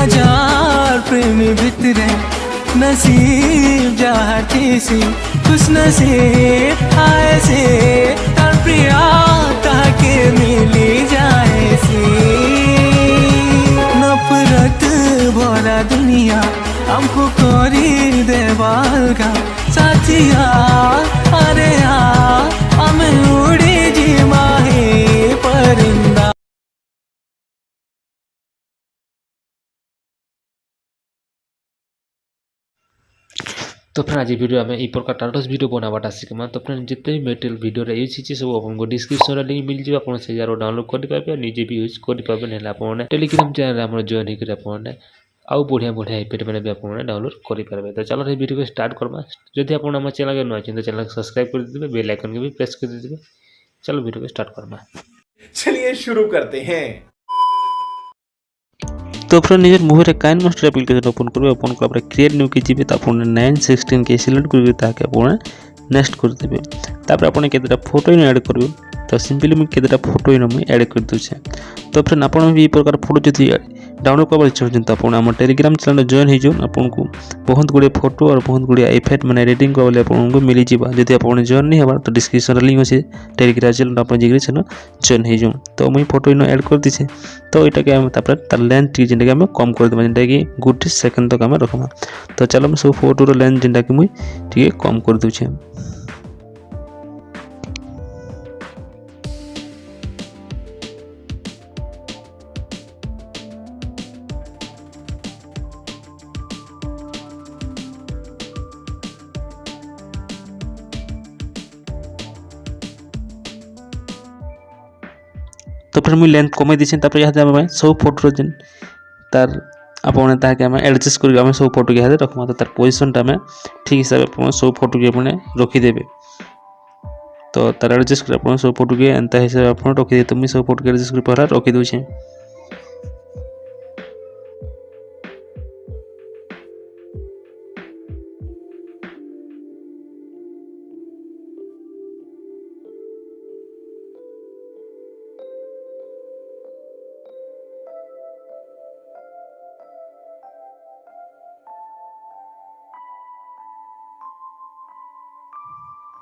हजार प्रेमी भितरे नसीब जाती सी खुश नसीब आए से तार प्रिया ताके मिली जाए सी नफरत भरा दुनिया हमको कोरी देवागा साथिया अरे हमें उड़ी जी माही परिंदा। तो फ्रेंड आज वीडियो आम ई प्रकार टाटस वीडियो बनावाटा शिखमा। तो फ्रेंड जितने भी मेटेरियल वीडियो यूज होती सब आपको डिस्क्रिप्शन लिंक मिल जाए आप से डाउनलोड करेंगे निजे भी यूज करेंगे आपने टेलीग्राम चैनल आम जॉइन होकर आपने आउ बढ़िया बढ़िया इफेक्ट मैंने भी आपने डाउनलोड करेंगे। तो चलो ये वीडियो को स्टार्ट करवा जदि आप चैनल के नुआ तो चैनल को सब्सक्राइब कर दीजिए बेल आइकन को भी प्रेस कर दीजिए। चलो वीडियो को स्टार्ट करवा चलिए शुरू करते हैं। तो फ्रेंड निजर mobile KineMaster application open करेंगे ओपन कर क्रिएट न्यू के जी तो आप 916 के सिलेक्ट करेंगे ताकि आप नेक्स्ट कर देवे तापर आपने केतेटा फोटो इन ऐड करेंगे। तो सिंपली मुझे केतेटा फोटो इन मुझे ऐड कर दूचे। तो फ्रेंड आप भी प्रकार फोटो जी डाउनलोड करवा चाहते तो आप टेलीग्राम चैनल जॉइन हो जाऊँ आपको बहुत गुड़े फोटो और बहुत गुड़े इफेक्ट मैंने एडिटिंग करवाले आपको मिल जावा। जब आप जॉइन नहीं होगा तो डिस्क्रिप्शन लिंक अच्छे टेलीग्राम चैनल आप चैनल जॉइन हो जाऊँ। तो मुझे फोटो इन ऐड कर दीचे। तो यहाँ तार लेंथ जेनटा आम कम करदे जेनटा कि 1 सेकेंड तक आम रखमा। तो चलो मैं सब फोटोर लेंथ जेनटा कि मुझे कम कर दूचे। तो फिर मुझे लेंथ कमे दीचे यहाँ सब फोटो जेन तार आपने ताकि आम एडजस्ट कर सब फोटो के रखमा। तो तार पोजिशनटा आम ठीक हिसाब से सब फोटो के अपने रखीदे। तो तार एडजस्ट कर सब फोटो के एंता हिसाब से रखीदे। तो मुझे सब फोटो के एडजस्ट कर रखी दूचे।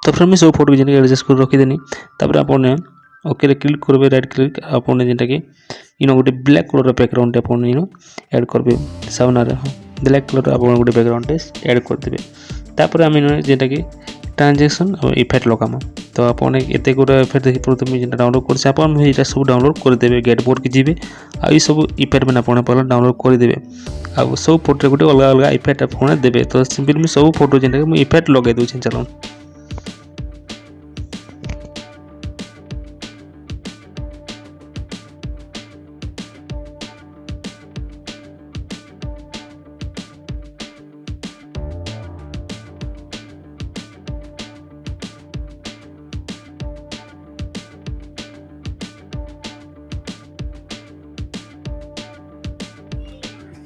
तो फिर मैं सब फोटो के एडजस्ट कर रखीदेनी। तापर आपने ओके क्लिक करेंगे राइट क्लिक आपने जेनटा कि इन गोटे ब्लैक कलर बैकग्राउंड आपने इन ऐड करेंगे सामने ब्लैक कलर आप गोटे बैकग्राउंड ऐड करदे। तापर आम जेनटा कि ट्रांजेक्शन और इफेक्ट लगामा। तो आपने एत गुड़ा इफेक्ट देखी प्रथम जेनटा डाउनलोड कर सब डाउनलोड करदे गेट बोर्ड की जी आई सब इफेक्ट मैंने आपने पहले डाउनलोड करदे आ सब फोटो गोटे अलग अलग इफेक्ट आपने देवे। तो सिंपल मैं सब फोटो जेनटा कि इफेक्ट लगे दूचे। चलो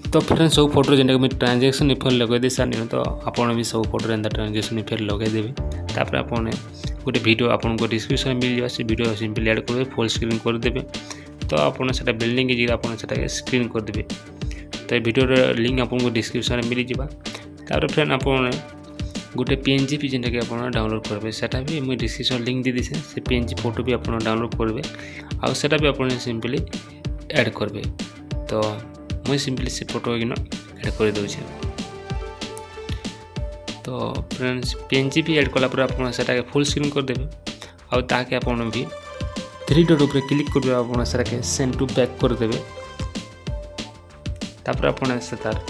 तो फ्रेंड सब फोटो जेनटा कि ट्रांजेक्शन इफेक्ट लगे दे सारे तो आप भी सब फोटो एंता ट्रांजेक्शन इफेक्ट लगे देवे। तापर आपने गोटे वीडियो आपको डिस्क्रिप्शन मिल जाए से वीडियो सिंपली ऐड करेंगे फुल स्क्रीन करदे। तो आपने से बिल्डिंग की जगह आपने स्क्रीन करदे। तो ये वीडियो लिंक आपको डिस्क्रिप्शन मिल जावा। तापर फ्रेंड आपने गोटे पीएनजी भी जेनटा कि आप डाउनलोड करेंगे सेटा भी मुझे डिस्क्रिप्शन लिंक दी दीसे से पीएनजी फोटो भी आप डाउनलोड करेंगे आउ सेटा भी आपने सिंपली ऐड करेंगे। तो मुझे सिंपली से फोटो ऐड कर दूचे। तो फ्रेंड्स पीएनजी भी ऐड कलापर आप फुल स्क्रीन करदे आउ ताकि आप भी 3 डॉट ऊपर क्लिक करेंगे आप सेंड टू बैक करदे। तापर आपने से तार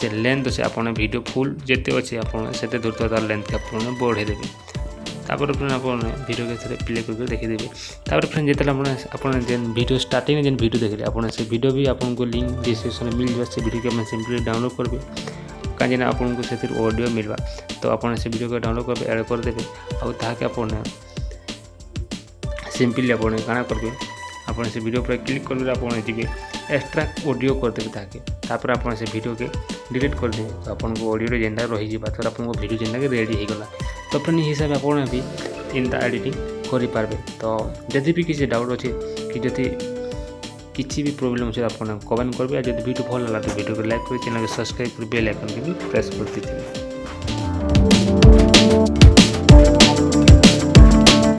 जे लेंथ अच्छे आपने वीडियो फुल जिते अच्छे आपते दूर तार लेंथ के आप बढ़े देवे। तापर फ्रेंड आपने वीडियो के प्ले करके देखीदेवे। तापर फ्रेंड जिते आपने जेन वीडियो स्टार्टिंग जेन वीडियो देखिए आपने से वीडियो भी आपको लिंक डिस्क्रिप्शन मिल जाए से वीडियो के सिंपली डाउनलोड करेंगे कहीं आपको से ऑडियो मिलवा। तो आपने से वीडियो को डाउनलोड कर ऐड करदे आउ ताकि आपने सिंपली आपने काଣା करेंगे आपने से वीडियो पर क्लिक करेंगे आपने जी एक्सट्रा ऑडियो करदेवे ताकि तापर आप से वीडियो के डिलीट कर दें। तो आपको ऑडियो जेनटा रही तो आपको वीडियो जेनटा के रेडी होगला। तो अपने हिसाब से आप भी इनता एडिटिंग करें। तो जदि भी किसी डाउट अच्छे कि जदि किसी भी प्रोब्लेम अच्छे आप कमेंट करेंगे। जब वीडियो भल लगा तो वीडियो को लाइक कर चैनल को सब्सक्राइब कर बेल आइकन के भी प्रेस कर दीजिए।